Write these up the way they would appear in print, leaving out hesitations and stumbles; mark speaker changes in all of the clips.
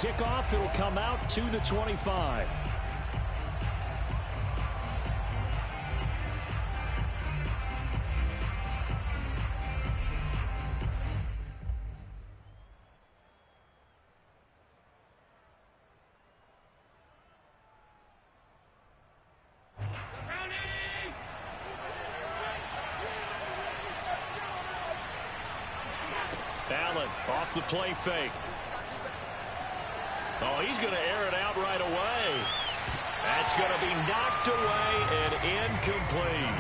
Speaker 1: kickoff. It'll come out to the 25. Allen off the play fake. Oh, he's going to air it out right away. That's going to be knocked away and incomplete.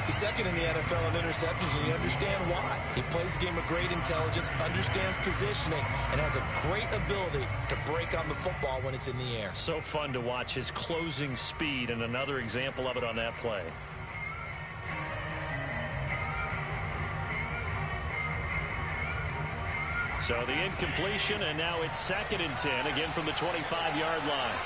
Speaker 2: He's second in the NFL in interceptions, and you understand why. He plays a game of great intelligence, understands positioning, and has a great ability to break on the football when it's in the air.
Speaker 1: So fun to watch his closing speed, and another example of it on that play. So the incompletion, and now it's 2nd and 10, again from the 25-yard line.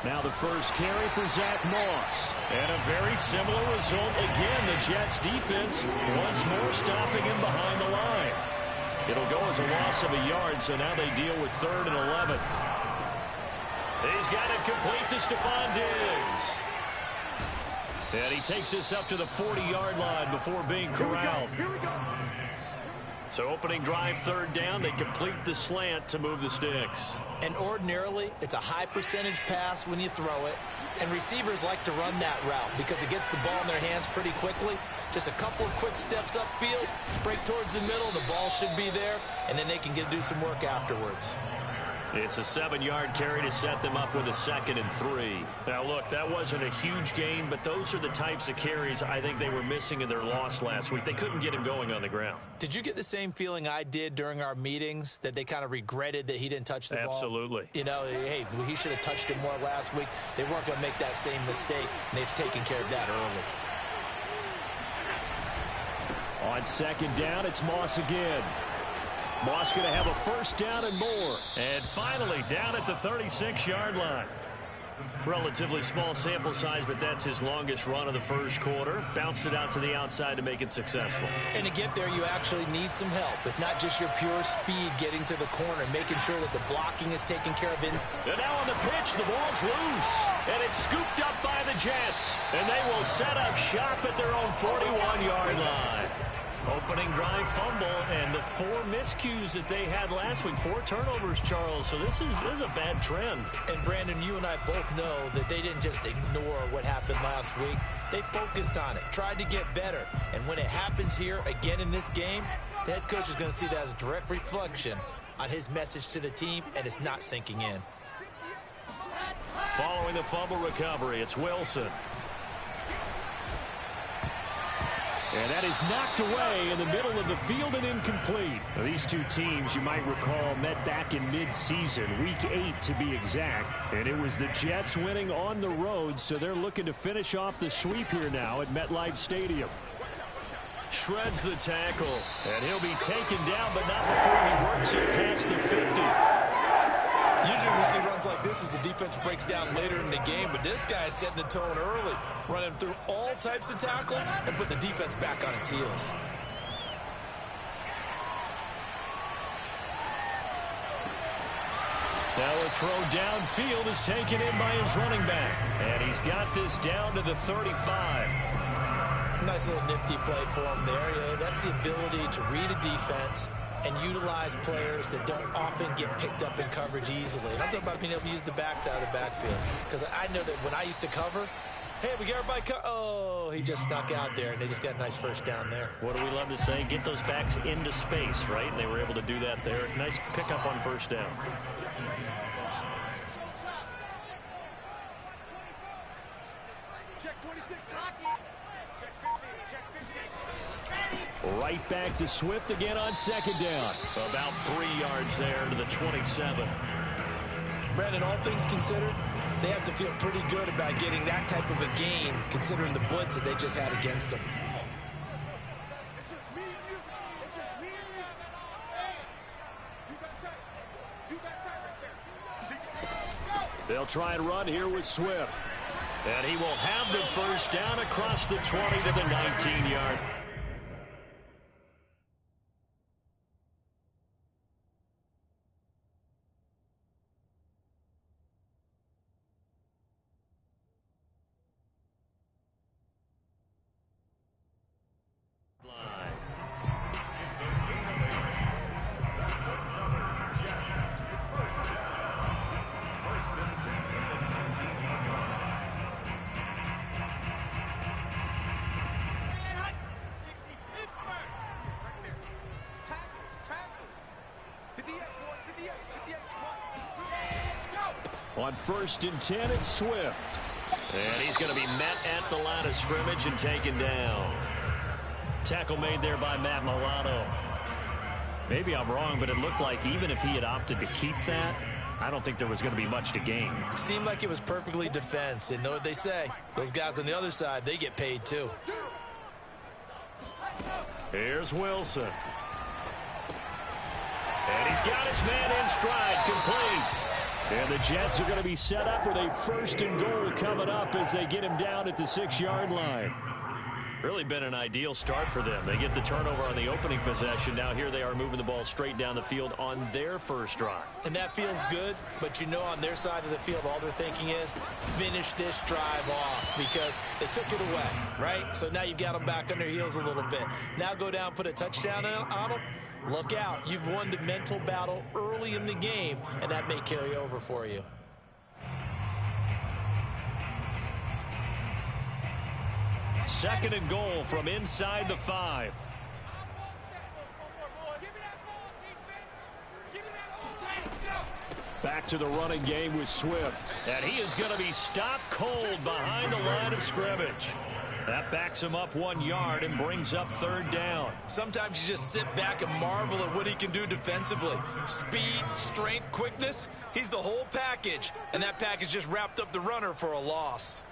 Speaker 1: Now the first carry for Zach Moss. And a very similar result. Again, the Jets defense once more stopping him behind the line. It'll go as a loss of a yard, so now they deal with 3rd and 11. He's got it complete to Stephon Diggs. And he takes this up to the 40-yard line before being corralled. So opening drive, 3rd down. They complete the slant to move the sticks.
Speaker 2: And ordinarily, it's a high percentage pass when you throw it. And receivers like to run that route because it gets the ball in their hands pretty quickly. Just a couple of quick steps upfield, break towards the middle, the ball should be there, and then they can do some work afterwards.
Speaker 1: It's a 7-yard carry to set them up with a 2nd and 3. Now, look, that wasn't a huge gain, but those are the types of carries I think they were missing in their loss last week. They couldn't get him going on the ground.
Speaker 2: Did you get the same feeling I did during our meetings, that they kind of regretted that he didn't touch the ball?
Speaker 1: Absolutely.
Speaker 2: You know, hey, he should have touched it more last week. They weren't going to make that same mistake, and they've taken care of that early.
Speaker 1: On 2nd down, it's Moss again. Moss going to have a 1st down and more. And finally down at the 36-yard line. Relatively small sample size, but that's his longest run of the first quarter. Bounced it out to the outside to make it successful.
Speaker 2: And to get there, you actually need some help. It's not just your pure speed getting to the corner, making sure that the blocking is taken care of. And
Speaker 1: now on the pitch, the ball's loose. And it's scooped up by the Jets. And they will set up shop at their own 41-yard line. Opening drive fumble, and the 4 miscues that they had last week. 4 turnovers, Charles. So this is a bad trend.
Speaker 2: And, Brandon, you and I both know that they didn't just ignore what happened last week. They focused on it, tried to get better. And when it happens here again in this game, the head coach is going to see that as a direct reflection on his message to the team, and it's not sinking in.
Speaker 1: Following the fumble recovery, it's Wilson. And that is knocked away in the middle of the field and incomplete. Now, these two teams, you might recall, met back in mid-season, week 8 to be exact. And it was the Jets winning on the road, so they're looking to finish off the sweep here now at MetLife Stadium. Shreds the tackle, and he'll be taken down, but not before he works it past the 50.
Speaker 2: Usually we see runs like this as the defense breaks down later in the game, but this guy is setting the tone early, running through all types of tackles and putting the defense back on its heels.
Speaker 1: Now a throw downfield is taken in by his running back, and he's got this down to the 35.
Speaker 2: Nice little nifty play for him there. Yeah, that's the ability to read a defense and utilize players that don't often get picked up in coverage easily. And I'm talking about being able to use the backs out of the backfield. Because I know that when I used to cover, hey, we got everybody oh, he just snuck out there, and they just got a nice 1st down there.
Speaker 1: What do we love to say? Get those backs into space, right? And they were able to do that there. Nice pickup on 1st down.
Speaker 3: Check 26,
Speaker 1: Right back to Swift again on 2nd down. About 3 yards there to the 27.
Speaker 2: Brandon, all things considered, they have to feel pretty good about getting that type of a gain, considering the blitz that they just had against them.
Speaker 3: It's just me and you. It's just me and you. Hey, you got tight. You got tight right there.
Speaker 1: They'll try and run here with Swift. And he will have the 1st down across the 20 to the 19-yard. On 1st and 10, it's Swift. And he's going to be met at the line of scrimmage and taken down. Tackle made there by Matt Milano. Maybe I'm wrong, but it looked like even if he had opted to keep that, I don't think there was going to be much to gain.
Speaker 2: Seemed like it was perfectly defense. And know what they say? Those guys on the other side, they get paid too.
Speaker 1: Here's Wilson. And he's got his man in stride, complete. And the Jets are going to be set up with a 1st and goal coming up as they get him down at the 6-yard line. Really been an ideal start for them. They get the turnover on the opening possession. Now here they are moving the ball straight down the field on their first drive.
Speaker 2: And that feels good, but you know on their side of the field, all they're thinking is finish this drive off because they took it away, right? So now you've got them back on their heels a little bit. Now go down, put a touchdown on them. Look out. You've won the mental battle early in the game, and that may carry over for you.
Speaker 1: Second and goal from inside the 5. Back to the running game with Swift. And he is going to be stopped cold behind the line of scrimmage. That backs him up 1 yard and brings up 3rd down.
Speaker 2: Sometimes you just sit back and marvel at what he can do defensively. Speed, strength, quickness. He's the whole package. And that package just wrapped up the runner for a loss.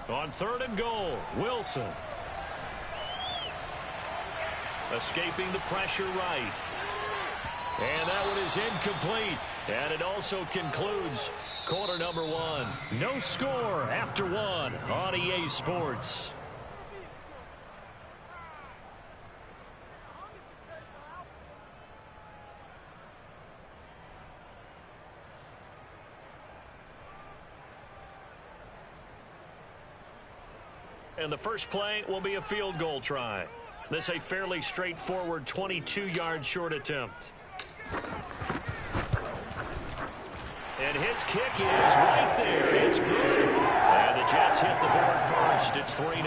Speaker 1: On 3rd and goal, Wilson. Escaping the pressure right. And that one is incomplete. And it also concludes quarter number 1. No score after 1 on EA Sports. And the first play will be a field goal try. This a fairly straightforward 22-yard short attempt. And his kick is right there. It's good. And the Jets hit the board first. It's 3-0.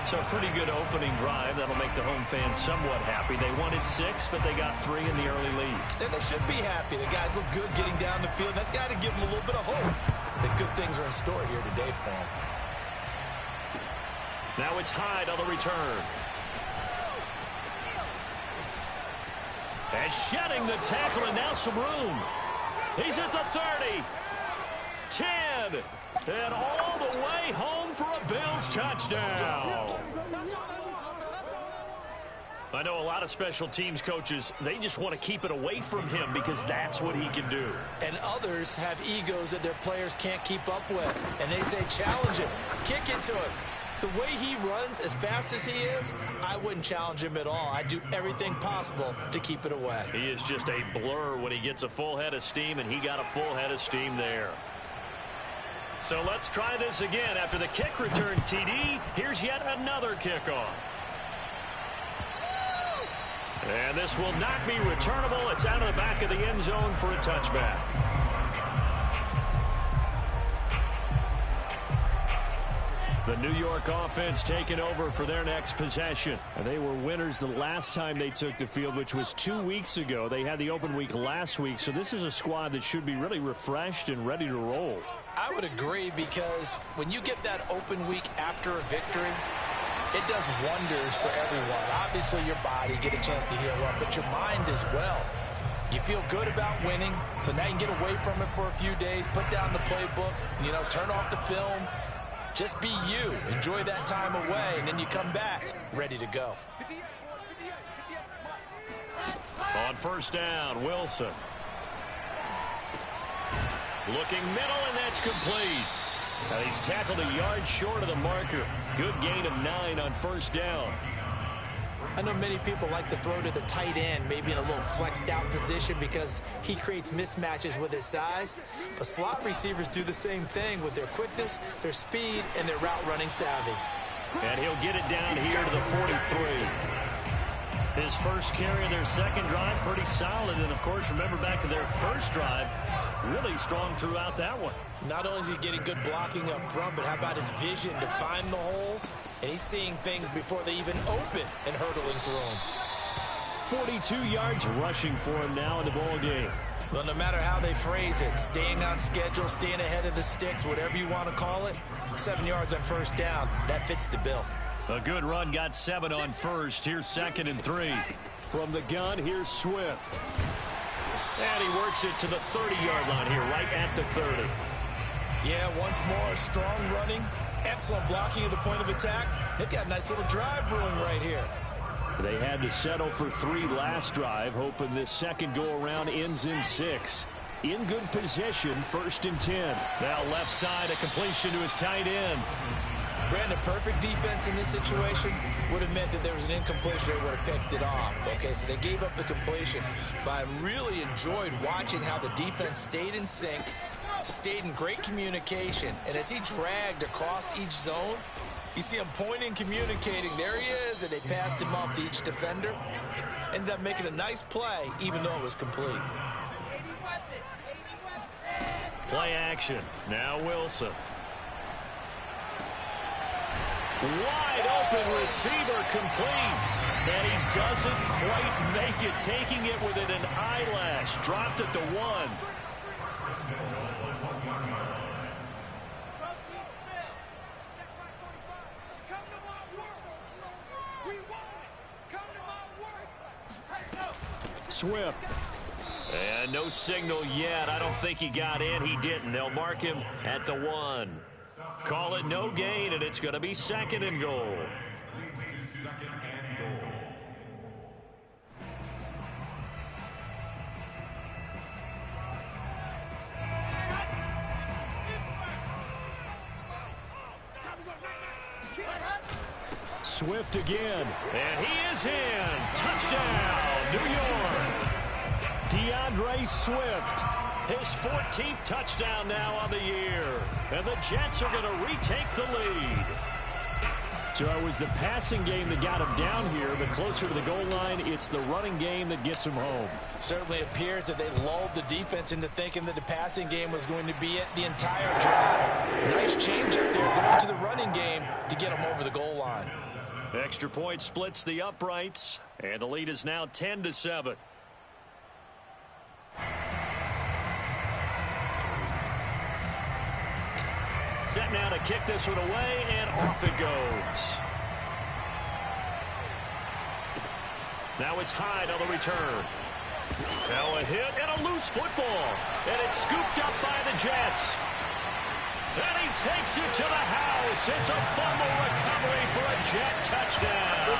Speaker 1: So a pretty good opening drive. That'll make the home fans somewhat happy. They wanted 6, but they got 3 in the early lead.
Speaker 2: And they should be happy. The guys look good getting down the field. That's got to give them a little bit of hope that good things are in store here today for them.
Speaker 1: Now it's Hyde on the return. And shedding the tackle, and now some room. He's at the 30, 10, and all the way home for a Bills touchdown. I know a lot of special teams coaches, they just want to keep it away from him because that's what he can do.
Speaker 2: And others have egos that their players can't keep up with. And they say, challenge him, kick it to him. The way he runs as fast as he is, I wouldn't challenge him at all. I'd do everything possible to keep it away.
Speaker 1: He is just a blur when he gets a full head of steam, and he got a full head of steam there. So let's try this again. After the kick return TD, here's yet another kickoff. And this will not be returnable. It's out of the back of the end zone for a touchback. The New York offense taking over for their next possession. And they were winners the last time they took the field, which was 2 weeks ago. They had the open week last week, so this is a squad that should be really refreshed and ready to roll.
Speaker 2: I would agree, because when you get that open week after a victory, it does wonders for everyone. Obviously, your body, get a chance to heal up, but your mind as well. You feel good about winning, so now you can get away from it for a few days, put down the playbook, turn off the film. Just be you. Enjoy that time away, and then you come back ready to go.
Speaker 1: On first down, Wilson. Looking middle, and that's complete. Now he's tackled a yard short of the marker. Good gain of 9 on first down.
Speaker 2: I know many people like to throw to the tight end, maybe in a little flexed out position because he creates mismatches with his size. But slot receivers do the same thing with their quickness, their speed, and their route running savvy.
Speaker 1: And he'll get it down here to the 43. His first carry of their second drive, pretty solid. And, of course, remember back to their first drive, really strong throughout that one.
Speaker 2: Not only is he getting good blocking up front, but how about his vision to find the holes? And he's seeing things before they even open and hurtling through them.
Speaker 1: 42 yards rushing for him now in the ball game.
Speaker 2: Well, no matter how they phrase it, staying on schedule, staying ahead of the sticks, whatever you want to call it, 7 yards on first down, that fits the bill.
Speaker 1: A good run, got 7 on first. Here's 2nd and 3. From the gun, here's Swift. And he works it to the 30-yard line here, right at the 30.
Speaker 2: Yeah, once more, strong running, excellent blocking at the point of attack. They've got a nice little drive brewing right here.
Speaker 1: They had to settle for 3 last drive, hoping this second go-around ends in 6. In good position, 1st and 10. Now left side, a completion to his tight end.
Speaker 2: Brandon, perfect defense in this situation would have meant that there was an incompletion. They would have picked it off. Okay, so they gave up the completion. But I really enjoyed watching how the defense stayed in sync, stayed in great communication. And as he dragged across each zone, you see him pointing, communicating. There he is, and they passed him off to each defender. Ended up making a nice play, even though it was complete.
Speaker 1: Play action. Now Wilson. Wide open receiver complete. And he doesn't quite make it, taking it within an eyelash. Dropped at the 1. Swift. And no signal yet. I don't think he got in. He didn't. They'll mark him at the 1. Call it no gain, and it's going to be 2nd and goal. Swift again. And he is in. Touchdown, New York. DeAndre Swift. His 14th touchdown now on the year. And the Jets are going to retake the lead. So it was the passing game that got him down here, but closer to the goal line, it's the running game that gets him home.
Speaker 2: Certainly appears that they lulled the defense into thinking that the passing game was going to be it the entire drive. Nice change up there going to the running game to get him over the goal line.
Speaker 1: Extra point splits the uprights, and the lead is now 10-7. Set now to kick this one away, and off it goes. Now it's Hyde on the return. Now a hit and a loose football. And it's scooped up by the Jets. And he takes it to the house. It's a fumble recovery for a Jet touchdown.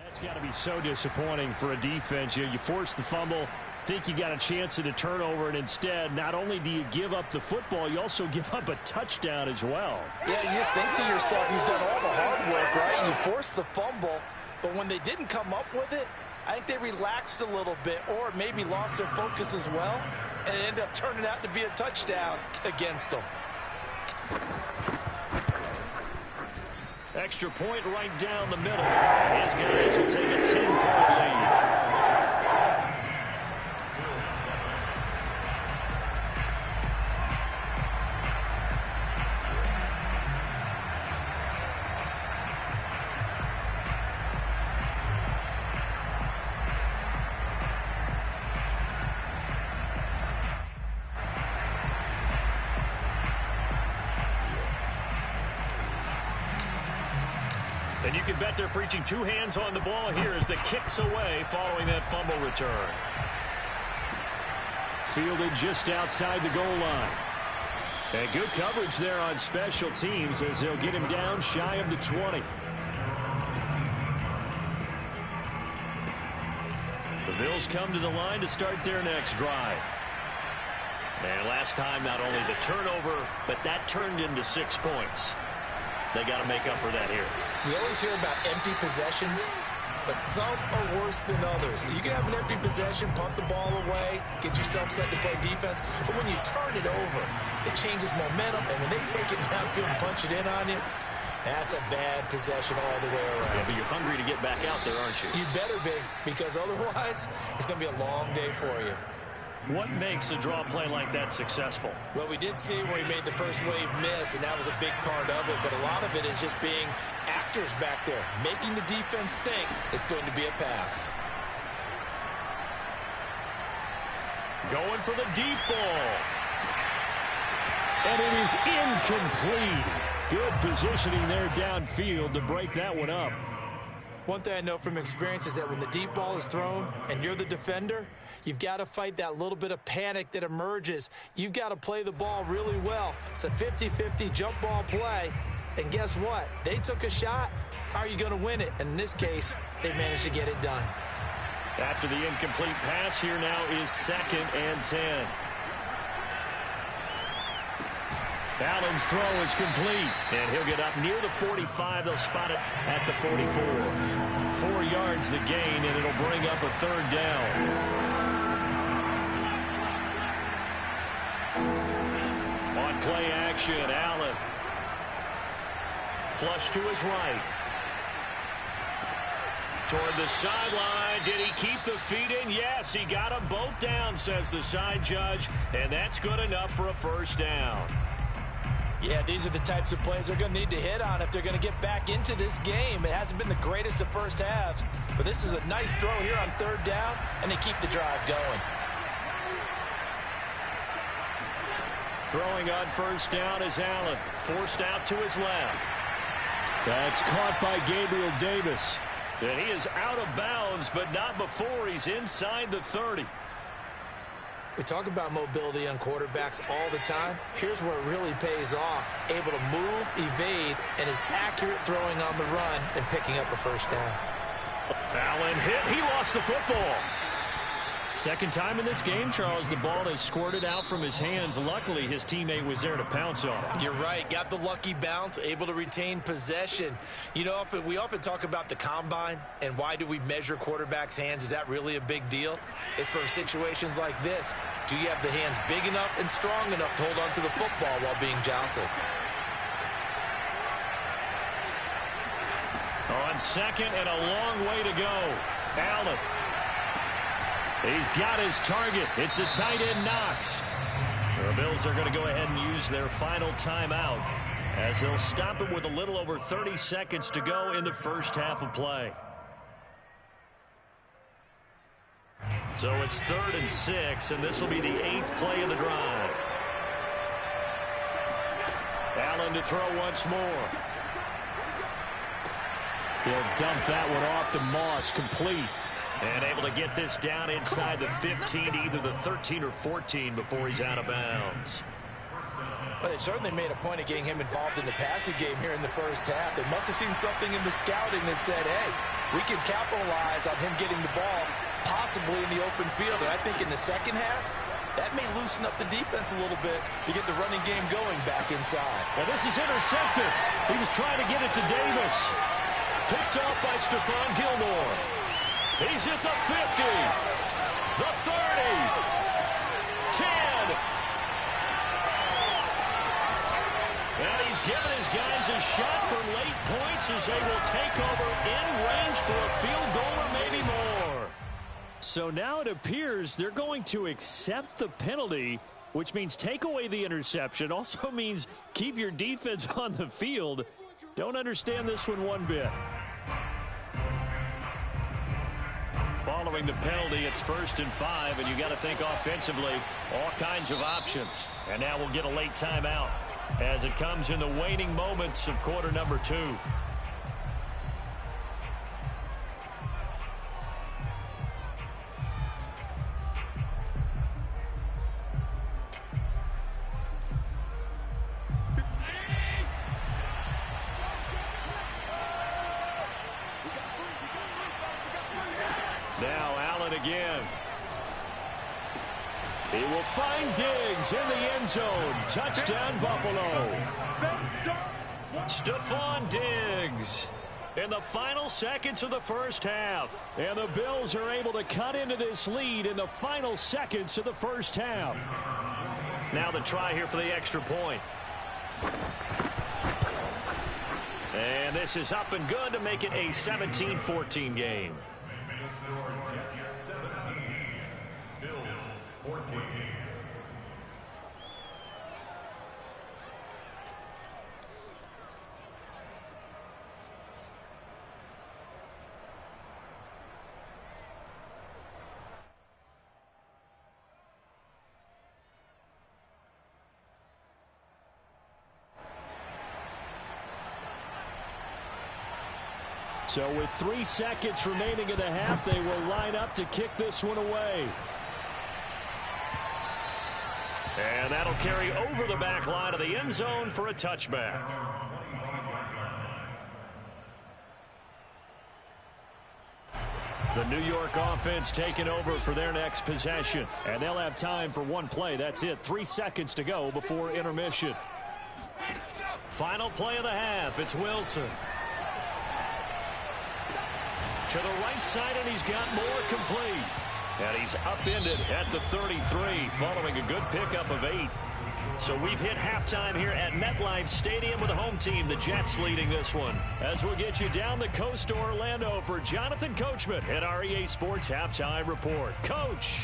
Speaker 1: That's got to be so disappointing for a defense. You force the fumble, think you got a chance at a turnover, and instead, not only do you give up the football, you also give up a touchdown as well.
Speaker 2: Yeah, you just think to yourself, you've done all the hard work, right? You forced the fumble, but when they didn't come up with it, I think they relaxed a little bit or maybe lost their focus as well, and it ended up turning out to be a touchdown against them.
Speaker 1: Extra point right down the middle. His guys will take a 10-point lead. And you can bet they're preaching two hands on the ball here as the kick's away following that fumble return. Fielded just outside the goal line. And good coverage there on special teams as they'll get him down shy of the 20. The Bills come to the line to start their next drive. And last time, not only the turnover, but that turned into 6 points. They got to make up for that here.
Speaker 2: We always hear about empty possessions, but some are worse than others. You can have an empty possession, punt the ball away, get yourself set to play defense, but when you turn it over, it changes momentum, and when they take it downfield and punch it in on you, that's a bad possession all the way around.
Speaker 1: Yeah, but you're hungry to get back out there, aren't you?
Speaker 2: You better be, because otherwise, it's going to be a long day for you.
Speaker 1: What makes a draw play like that successful?
Speaker 2: Well, we did see where he made the first wave miss, and that was a big part of it, but a lot of it is just being actors back there, making the defense think it's going to be a pass.
Speaker 1: Going for the deep ball.
Speaker 4: And it is incomplete. Good positioning there downfield to break that one up.
Speaker 2: One thing I know from experience is that when the deep ball is thrown and you're the defender, you've got to fight that little bit of panic that emerges. You've got to play the ball really well. It's a 50-50 jump ball play. And guess what? They took a shot. How are you going to win it? And in this case, they managed to get it done.
Speaker 1: After the incomplete pass, here now is 2nd and 10. Allen's throw is complete, and he'll get up near the 45. They'll spot it at the 44. 4 yards the gain, and it'll bring up a 3rd down. On play action, Allen. Flush to his right. Toward the sideline. Did he keep the feet in? Yes, he got them both down, says the side judge, and that's good enough for a 1st down.
Speaker 2: Yeah, these are the types of plays they're going to need to hit on if they're going to get back into this game. It hasn't been the greatest of first halves, but this is a nice throw here on 3rd down, and they keep the drive going.
Speaker 1: Throwing on 1st down is Allen. Forced out to his left.
Speaker 4: That's caught by Gabriel Davis.
Speaker 1: And he is out of bounds, but not before he's inside the 30.
Speaker 2: We talk about mobility on quarterbacks all the time. Here's where it really pays off. Able to move, evade, and is accurate throwing on the run and picking up a 1st down.
Speaker 1: Allen hit. He lost the football.
Speaker 4: Second time in this game, Charles, the ball has squirted out from his hands. Luckily, his teammate was there to pounce on it.
Speaker 2: You're right. Got the lucky bounce, able to retain possession. You know, we often talk about the combine and why do we measure quarterbacks' hands. Is that really a big deal? It's for situations like this. Do you have the hands big enough and strong enough to hold on to the football while being jostled?
Speaker 1: On 2nd and a long way to go. Allen. He's got his target. It's the tight end Knox. The Bills are going to go ahead and use their final timeout as they'll stop it with a little over 30 seconds to go in the 1st half of play. So it's 3rd and 6, and this will be the 8th play of the drive. Allen to throw once more.
Speaker 4: He'll dump that one off to Moss, complete.
Speaker 1: And able to get this down inside the 15, either the 13 or 14 before he's out of bounds.
Speaker 2: Well, they certainly made a point of getting him involved in the passing game here in the 1st half. They must have seen something in the scouting that said, hey, we can capitalize on him getting the ball possibly in the open field. And I think in the 2nd half, that may loosen up the defense a little bit to get the running game going back inside.
Speaker 1: Well, this is intercepted. He was trying to get it to Davis. Picked off by Stephon Gilmore. He's at the 50, the 30, 10. And he's given his guys a shot for late points as they will take over in range for a field goal or maybe more.
Speaker 4: So now it appears they're going to accept the penalty, which means take away the interception. Also means keep your defense on the field. Don't understand this one bit.
Speaker 1: Following the penalty, it's 1st and 5, and you got to think offensively, all kinds of options. And now we'll get a late timeout as it comes in the waning moments of quarter number 2.
Speaker 4: Now Allen again. He will find Diggs in the end zone. Touchdown, Buffalo. Stephon Diggs in the final seconds of the first half. And the Bills are able to cut into this lead in the final seconds of the first half. Now the try here for the extra point. And this is up and good to make it a 17-14 game.
Speaker 5: Bills 14.
Speaker 4: So with 3 seconds remaining in the half, they will line up to kick this one away. And that'll carry over the back line of the end zone for a touchback. The New York offense taking over for their next possession. And they'll have time for one play. That's it. 3 seconds to go before intermission. Final play of the half. It's Wilson. To the right side, and he's got more complete. And he's upended at the 33 following a good pickup of 8. So we've hit halftime here at MetLife Stadium with the home team, the Jets, leading this one. As we'll get you down the coast to Orlando for Jonathan Coachman at our EA Sports Halftime Report. Coach.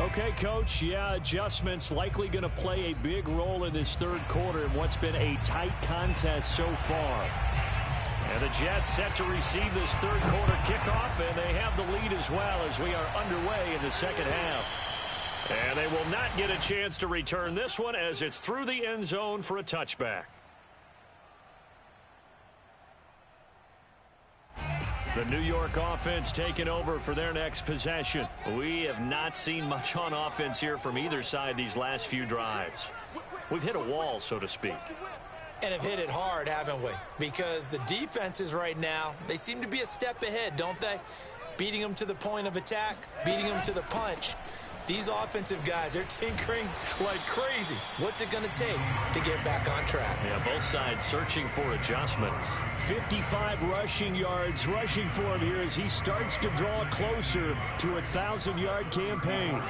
Speaker 4: Okay, Coach, yeah, adjustments likely going to play a big role in this third quarter in what's been a tight contest so far. And the Jets set to receive this third quarter kickoff, and they have the lead as well as we are underway in the second half. And they will not get a chance to return this one as it's through the end zone for a touchback. The New York offense taking over for their next possession. We have not seen much on offense here from either side these last few drives. We've hit a wall, so to speak.
Speaker 2: And have hit it hard, haven't we? Because the defenses right now, they seem to be a step ahead, don't they? Beating them to the point of attack, beating them to the punch. These offensive guys, they're tinkering like crazy. What's it going to take to get back on track?
Speaker 4: Yeah, both sides searching for adjustments. 55 rushing yards rushing for him here as he starts to draw closer to a 1,000-yard campaign.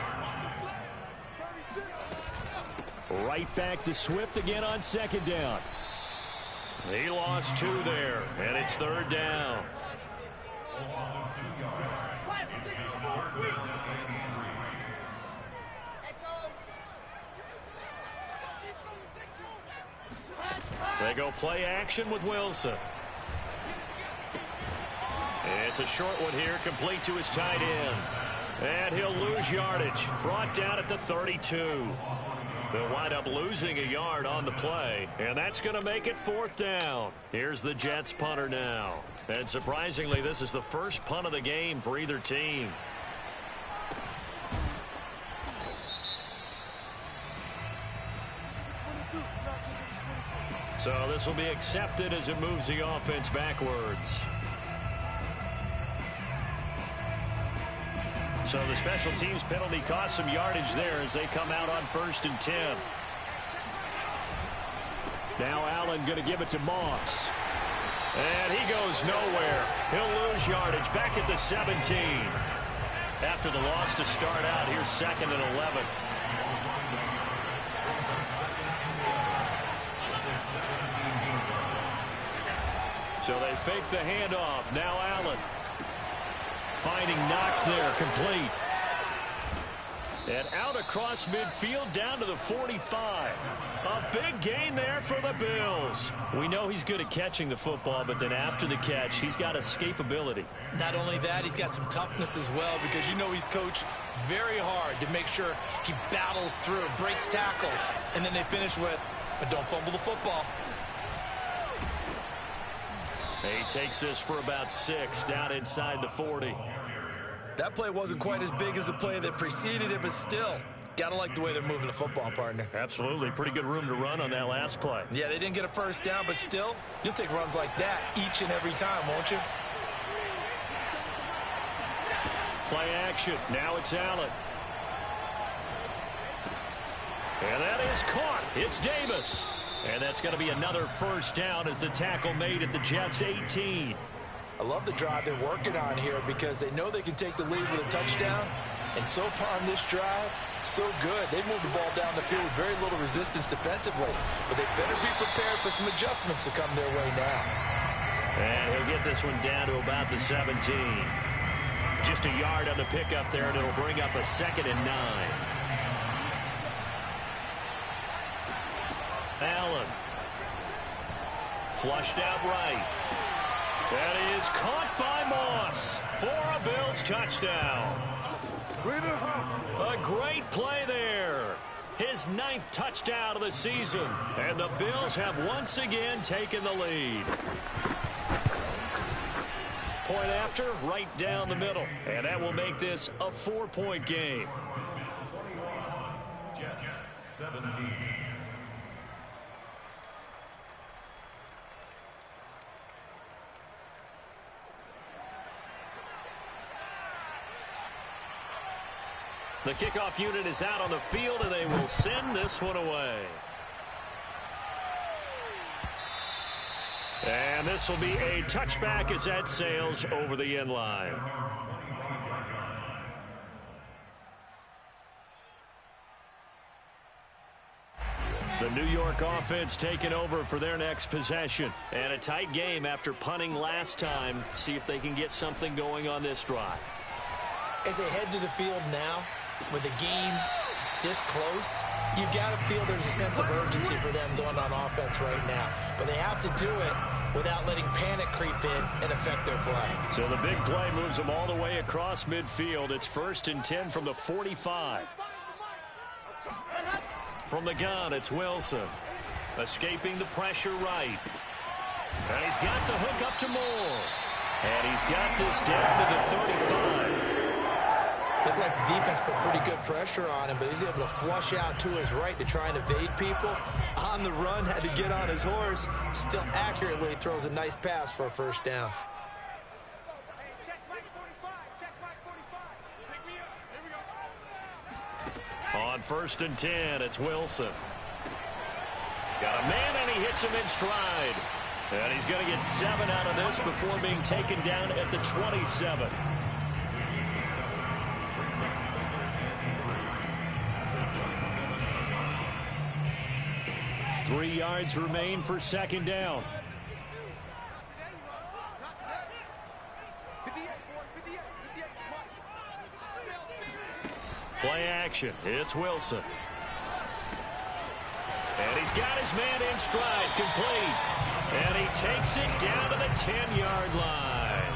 Speaker 4: Right back to Swift again on second down. He lost 2 there, and it's third down. They go play action with Wilson. It's a short one here, complete to his tight end. And he'll lose yardage. Brought down at the 32. They'll wind up losing a yard on the play, and that's going to make it fourth down. Here's the Jets punter now. And surprisingly, this is the first punt of the game for either team. So this will be accepted as it moves the offense backwards. So the special teams penalty cost some yardage there as they come out on 1st and 10. Now Allen going to give it to Moss. And he goes nowhere. He'll lose yardage back at the 17. After the loss to start out, here's 2nd and 11. So they fake the handoff. Now Allen. Finding Knox there, complete. And out across midfield down to the 45. A big gain there for the Bills. We know he's good at catching the football, but then after the catch, he's got escapability.
Speaker 2: Not only that, he's got some toughness as well, because you know he's coached very hard to make sure he battles through, breaks tackles, and then they finish with, but don't fumble the football.
Speaker 4: He takes this for about 6 down inside the 40.
Speaker 2: That play wasn't quite as big as the play that preceded it, but still, got to like the way they're moving the football, partner.
Speaker 4: Absolutely. Pretty good room to run on that last play.
Speaker 2: Yeah, they didn't get a first down, but still, you'll take runs like that each and every time, won't you?
Speaker 4: Play action. Now it's Allen. And that is caught. It's Davis. And that's going to be another first down as the tackle made at the Jets' 18.
Speaker 2: I love the drive they're working on here because they know they can take the lead with a touchdown. And so far on this drive, so good. They moved the ball down the field with very little resistance defensively. But they better be prepared for some adjustments to come their way now.
Speaker 4: And he'll get this one down to about the 17. Just a yard on the pickup there, and it'll bring up a 2nd and 9. Allen. Flushed out right. That is caught by Moss for a Bills touchdown. A great play there. His 9th touchdown of the season. And the Bills have once again taken the lead. Point after, right down the middle. And that will make this a 4-point game.
Speaker 5: Jets 17.
Speaker 4: The kickoff unit is out on the field, and they will send this one away. And this will be a touchback as that sails over the end line. The New York offense taking over for their next possession. And a tight game after punting last time. See if they can get something going on this drive.
Speaker 2: As they head to the field now, with the game this close, you've got to feel there's a sense of urgency for them going on offense right now. But they have to do it without letting panic creep in and affect their play.
Speaker 4: So the big play moves them all the way across midfield. It's 1st and 10 from the 45. From the gun, it's Wilson. Escaping the pressure right. And he's got the hook up to Moore. And he's got this down to the 35.
Speaker 2: Looked like the defense put pretty good pressure on him, but he's able to flush out to his right to try and evade people. On the run, had to get on his horse. Still accurately throws a nice pass for a first down.
Speaker 4: On 1st and 10, it's Wilson. Got a man, and he hits him in stride. And he's going to get 7 out of this before being taken down at the 27. Three yards remain for 2nd down. Play action. It's Wilson. And he's got his man in stride, complete. And he takes it down to the 10-yard line.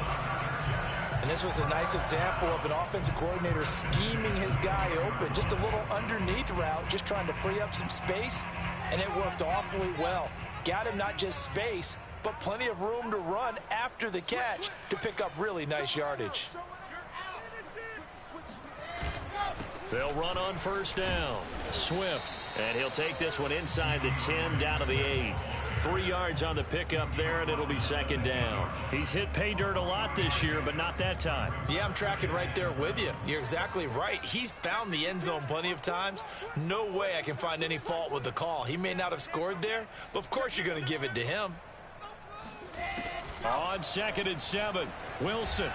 Speaker 2: And this was a nice example of an offensive coordinator scheming his guy open. Just a little underneath route, just trying to free up some space. And it worked awfully well. Got him not just space, but plenty of room to run after the catch to pick up really nice yardage.
Speaker 4: They'll run on 1st down. Swift. And he'll take this one inside the 10 down to the 8. 3 yards on the pickup there, and it'll be 2nd down. He's hit pay dirt a lot this year, but not that time.
Speaker 2: Yeah, I'm tracking right there with you. You're exactly right. He's found the end zone plenty of times. No way I can find any fault with the call. He may not have scored there, but of course you're going to give it to him.
Speaker 4: On 2nd and 7, Wilson.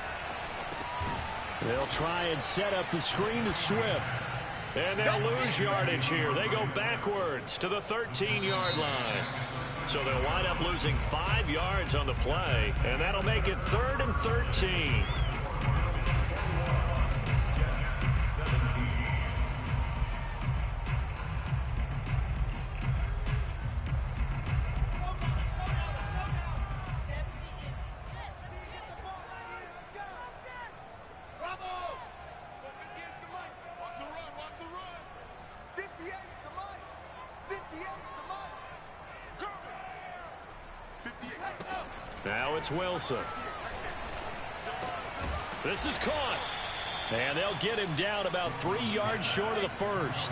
Speaker 4: They'll try and set up the screen to Swift. And they'll lose yardage here. They go backwards to the 13-yard line. So they'll wind up losing 5 yards on the play, and that'll make it 3rd and 13. Now it's Wilson. This is caught.
Speaker 1: And they'll get him down about 3 yards short of the first.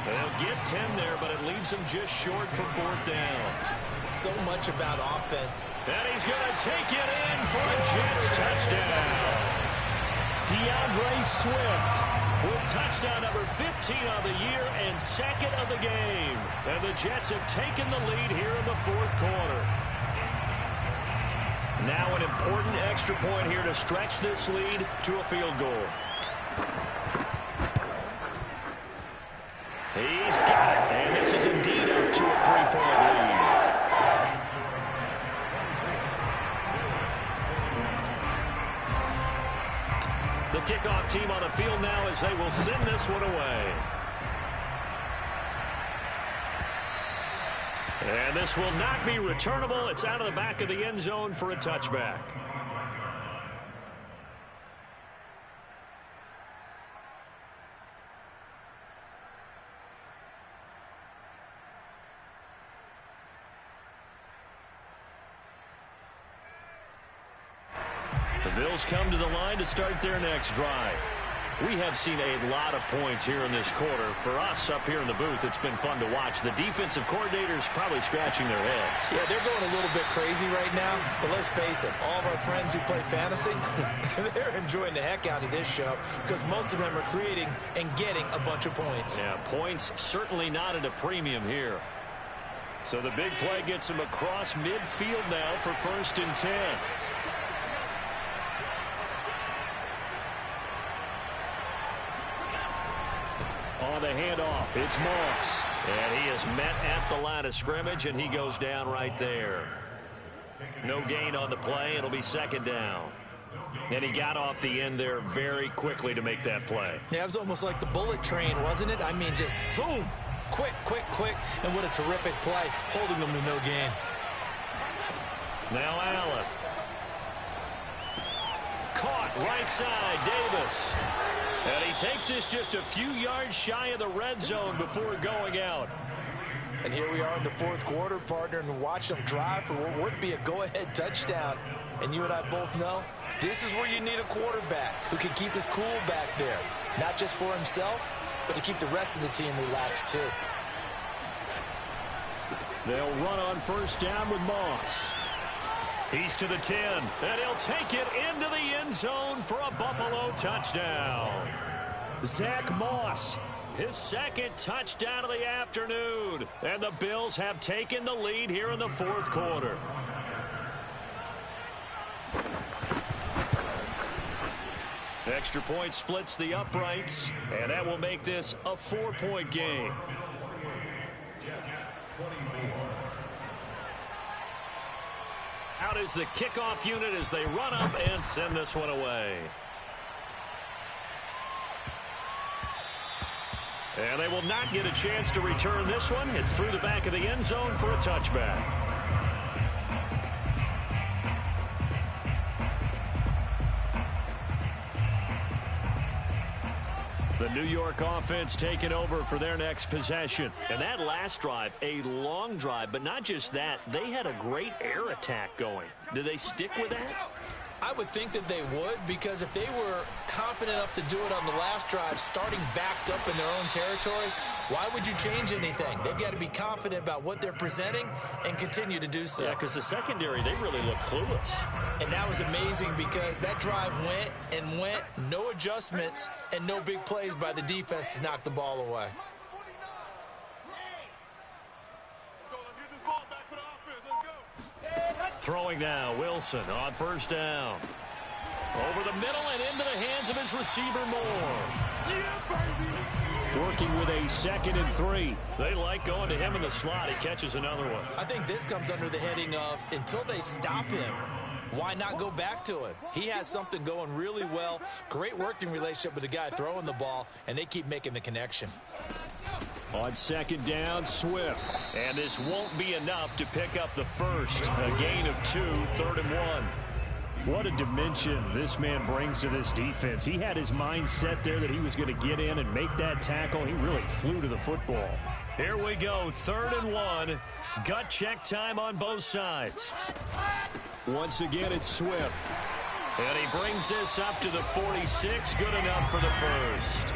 Speaker 1: They'll get 10 there, but it leaves him just short for 4th down.
Speaker 2: So much about offense.
Speaker 1: And he's going to take it in for a Jets touchdown. DeAndre Swift with touchdown number 15 on the year and 2nd of the game. And the Jets have taken the lead here in the 4th quarter. Now an important extra point here to stretch this lead to a field goal. He's got it, and this is indeed up to a 3-point lead. The kickoff team on the field now as they will send this one away. And this will not be returnable. It's out of the back of the end zone for a touchback. The Bills come to the line to start their next drive. We have seen a lot of points here in this quarter. For us up here in the booth, it's been fun to watch. The defensive coordinators probably scratching their heads.
Speaker 2: Yeah, they're going a little bit crazy right now. But let's face it, all of our friends who play fantasy, they're enjoying the heck out of this show because most of them are creating and getting a bunch of points.
Speaker 1: Yeah, points certainly not at a premium here. So the big play gets him across midfield now for 1st and 10. On the handoff, it's Moss. And he is met at the line of scrimmage, and he goes down right there. No gain on the play. It'll be 2nd down. And he got off the end there very quickly to make that play.
Speaker 2: Yeah, it was almost like the bullet train, wasn't it? I mean, just zoom. Quick, quick, quick. And what a terrific play, holding them to no gain.
Speaker 1: Now Allen. Caught right side, Davis. And he takes this just a few yards shy of the red zone before going out.
Speaker 2: And here we are in the 4th quarter, partner, and watch them drive for what would be a go-ahead touchdown. And you and I both know this is where you need a quarterback who can keep his cool back there. Not just for himself, but to keep the rest of the team relaxed too.
Speaker 1: They'll run on 1st down with Moss. He's to the 10, and he'll take it into the end zone for a Buffalo touchdown. Zach Moss, his 2nd touchdown of the afternoon. And the Bills have taken the lead here in the 4th quarter. Extra point splits the uprights, and that will make this a 4-point game. Out is the kickoff unit as they run up and send this one away. And they will not get a chance to return this one. It's through the back of the end zone for a touchback. The New York offense taking over for their next possession. And that last drive, a long drive, but not just that. They had a great air attack going. Do they stick with that?
Speaker 2: I would think that they would, because if they were confident enough to do it on the last drive, starting backed up in their own territory, why would you change anything? They've got to be confident about what they're presenting and continue to do so.
Speaker 1: Yeah, because the secondary, they really look clueless.
Speaker 2: And that was amazing because that drive went and went, no adjustments, and no big plays by the defense to knock the ball away.
Speaker 1: Throwing now, Wilson on 1st down. Over the middle and into the hands of his receiver, Moore. Working with a 2nd and 3. They like going to him in the slot. He catches another one.
Speaker 2: I think this comes under the heading of until they stop him, why not go back to him? He has something going really well. Great working relationship with the guy throwing the ball, and they keep making the connection.
Speaker 1: On 2nd down, Swift. And this won't be enough to pick up the first. A gain of 2, 3rd and 1.
Speaker 4: What a dimension this man brings to this defense. He had his mind set there that he was going to get in and make that tackle. He really flew to the football.
Speaker 1: Here we go, 3rd and 1. Gut check time on both sides. Once again, it's Swift. And he brings this up to the 46. Good enough for the first.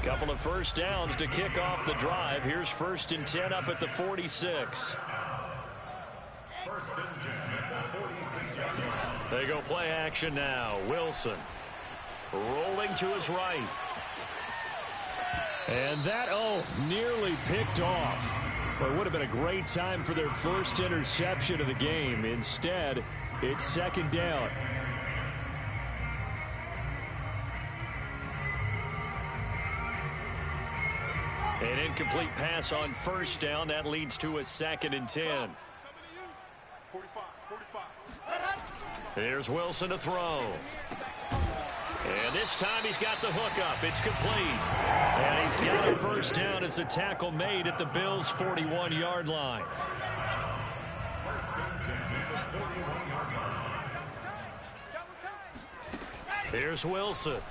Speaker 1: Couple of first downs to kick off the drive. Here's 1st and 10 up at the 46.
Speaker 5: First and 10 at the 46.
Speaker 1: They go play action now. Wilson rolling to his right.
Speaker 4: And that, nearly picked off. Well, it would have been a great time for their first interception of the game. Instead, it's 2nd down.
Speaker 1: An incomplete pass on 1st down. That leads to a 2nd and 10.
Speaker 3: 45.
Speaker 1: Here's Wilson to throw. And this time he's got the hook up. It's complete. And he's got a 1st down as the tackle made at the Bills' 41-yard line.
Speaker 5: First and 10 at the 41-yard line.
Speaker 1: Here's Wilson.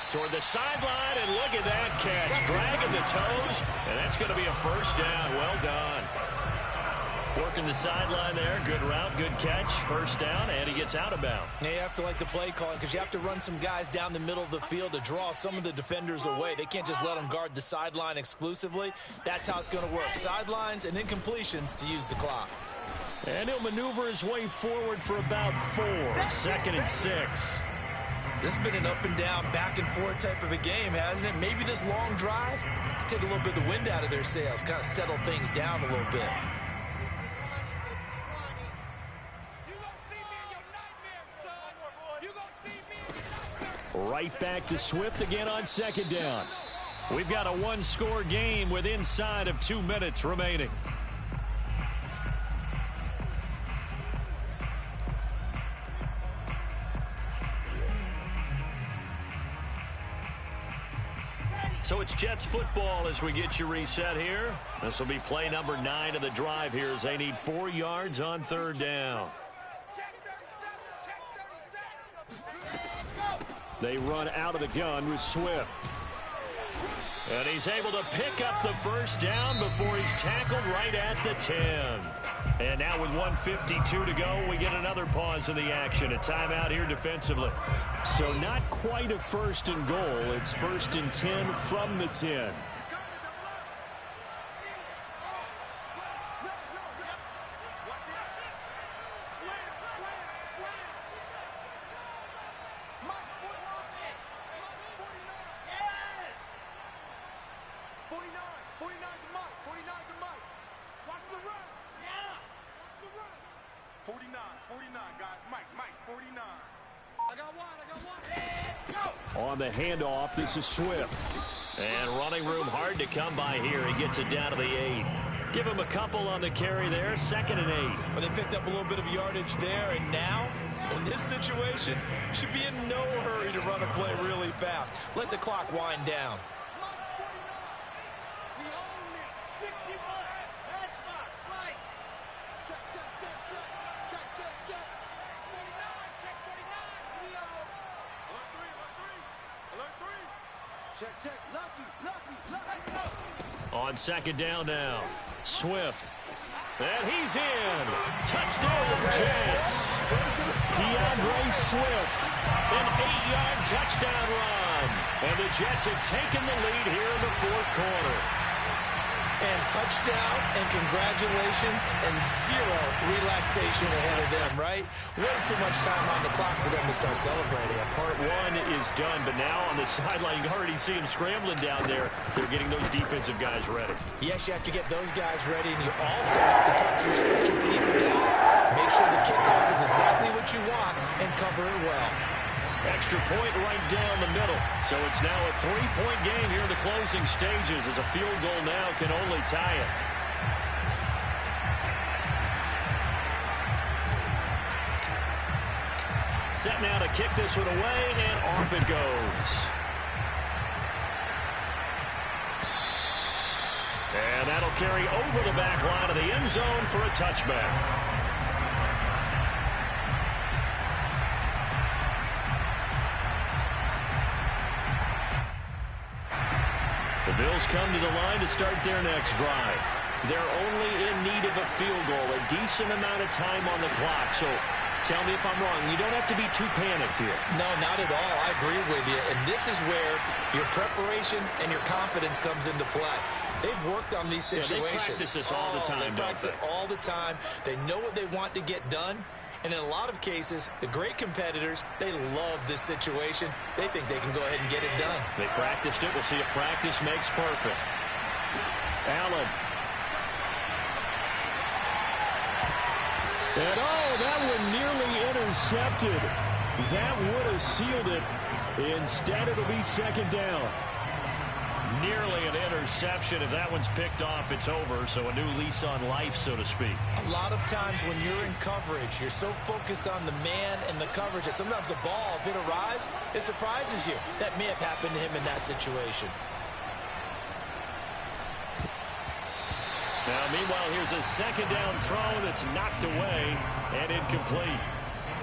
Speaker 1: Toward the sideline, and look at that catch. Dragging the toes, and that's going to be a 1st down. Well done. Working the sideline there. Good route, good catch. 1st down, and he gets out of bounds.
Speaker 2: Now you have to like the play calling because you have to run some guys down the middle of the field to draw some of the defenders away. They can't just let them guard the sideline exclusively. That's how it's going to work. Sidelines and incompletions to use the clock.
Speaker 1: And he'll maneuver his way forward for about 4. 2nd and 6.
Speaker 2: This has been an up and down, back and forth type of a game, hasn't it? Maybe this long drive take a little bit of the wind out of their sails, kind of settle things down a little bit.
Speaker 4: Right back to Swift again on 2nd down.
Speaker 1: We've got a 1-score game with inside of 2 minutes remaining. So it's Jets football as we get you reset here. This will be play number 9 of the drive here as they need 4 yards on 3rd down.
Speaker 4: They run out of the gun with Swift.
Speaker 1: And he's able to pick up the 1st down before he's tackled right at the 10. And now with 1:52 to go, we get another pause in the action. A timeout here defensively.
Speaker 4: So not quite a 1st and goal. It's 1st and 10 from the 10. On the handoff, this is Swift.
Speaker 1: And running room hard to come by here. He gets it down to the 8. Give him a couple on the carry there. 2nd and 8.
Speaker 2: But they picked up a little bit of yardage there, and now, in this situation, should be in no hurry to run a play really fast. Let the clock wind down.
Speaker 1: On 2nd down now. Swift. And he's in. Touchdown, Jets.
Speaker 4: DeAndre Swift.
Speaker 1: An 8-yard touchdown run. And the Jets have taken the lead here in the 4th quarter.
Speaker 2: And touchdown, and congratulations, and 0 relaxation ahead of them, right? Way too much time on the clock for them to start celebrating.
Speaker 1: Part 1 is done, but now on the sideline, you can already see them scrambling down there. They're getting those defensive guys ready.
Speaker 2: Yes, you have to get those guys ready, and you also have to talk to your special teams guys. Make sure the kickoff is exactly what you want and cover it well.
Speaker 1: Extra point right down the middle. So it's now a 3-point game here in the closing stages as a field goal now can only tie it. Set now to kick this one away, and off it goes. And that'll carry over the back line of the end zone for a touchback. The Bills come to the line to start their next drive. They're only in need of a field goal, a decent amount of time on the clock. So tell me if I'm wrong. You don't have to be too panicked here.
Speaker 2: No, not at all. I agree with you. And this is where your preparation and your confidence comes into play. They've worked on these situations.
Speaker 1: Yeah, they practice this all the time,
Speaker 2: They practice it all the time. They know what they want to get done. And in a lot of cases, the great competitors, they love this situation. They think they can go ahead and get it done.
Speaker 1: They practiced it. We'll see if practice makes perfect.
Speaker 4: Allen. And that one nearly intercepted. That would have sealed it. Instead, it'll be second down.
Speaker 1: Nearly an interception. If that one's picked off, it's over. So a new lease on life, so to speak.
Speaker 2: A lot of times when you're in coverage, you're so focused on the man and the coverage that sometimes the ball, if it arrives, it surprises you. That may have happened to him in that situation.
Speaker 1: Now, meanwhile, here's a second down throw that's knocked away and incomplete.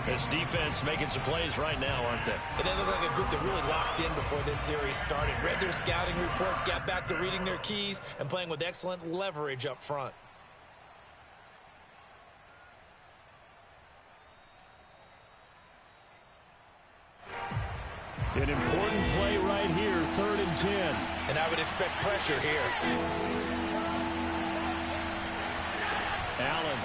Speaker 1: This defense making some plays right now, aren't they?
Speaker 2: And they look like a group that really locked in before this series started. Read their scouting reports, got back to reading their keys, and playing with excellent leverage up front.
Speaker 4: An important play right here, 3rd and 10.
Speaker 2: And I would expect pressure here.
Speaker 4: Allen.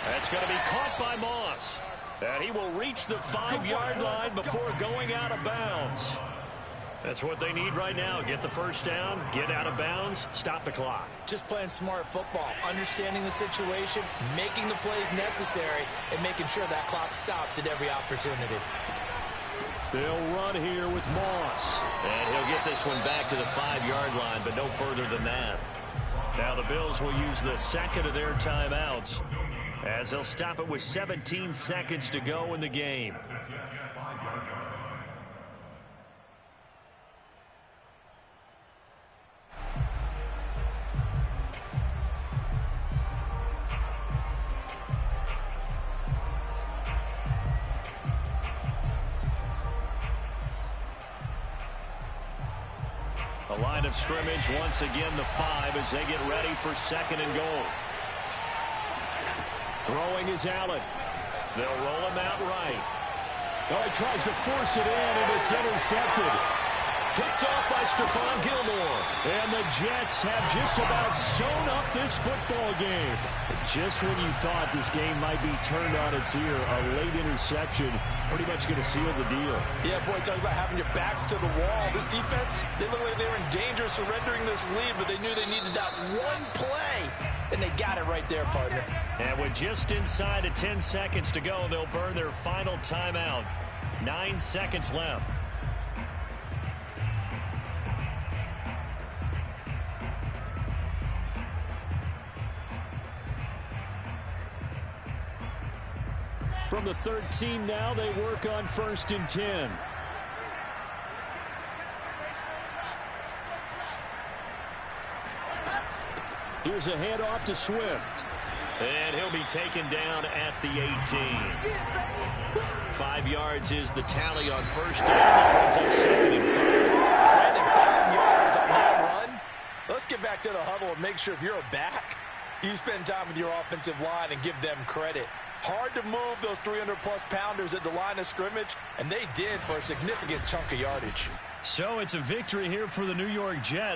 Speaker 1: That's going to be caught by Moss. And he will reach the 5-yard line before going out of bounds. That's what they need right now. Get the first down, get out of bounds, stop the clock.
Speaker 2: Just playing smart football, understanding the situation, making the plays necessary, and making sure that clock stops at every opportunity.
Speaker 4: They'll run here with Moss.
Speaker 1: And he'll get this one back to the 5-yard line, but no further than that. Now the Bills will use the second of their timeouts, as they'll stop it with 17 seconds to go in the game. The line of scrimmage, once again, the 5 as they get ready for 2nd and goal.
Speaker 4: Throwing is Allen.
Speaker 1: They'll roll him out right.
Speaker 4: Oh, he tries to force it in, and it's intercepted.
Speaker 1: Picked off by Stephon Gilmore.
Speaker 4: And the Jets have just about sewn up this football game. Just when you thought this game might be turned on its ear, a late interception pretty much going to seal the deal.
Speaker 2: Yeah, boy, talking about having your backs to the wall. This defense, they look like they were in danger of surrendering this lead, but they knew they needed that one play, and they got it right there, partner.
Speaker 1: And with just inside of 10 seconds to go, they'll burn their final timeout. 9 seconds left.
Speaker 4: From the 13 now, they work on 1st and 10. Here's a handoff to Swift.
Speaker 1: And he'll be taken down at the 18. 5 yards is the tally on 1st down. That brings up 2nd and 5.
Speaker 2: Brandon, 5 yards on that run. Let's get back to the huddle and make sure if you're a back, you spend time with your offensive line and give them credit. Hard to move those 300-plus pounders at the line of scrimmage, and they did for a significant chunk of yardage.
Speaker 1: So it's a victory here for the New York Jets.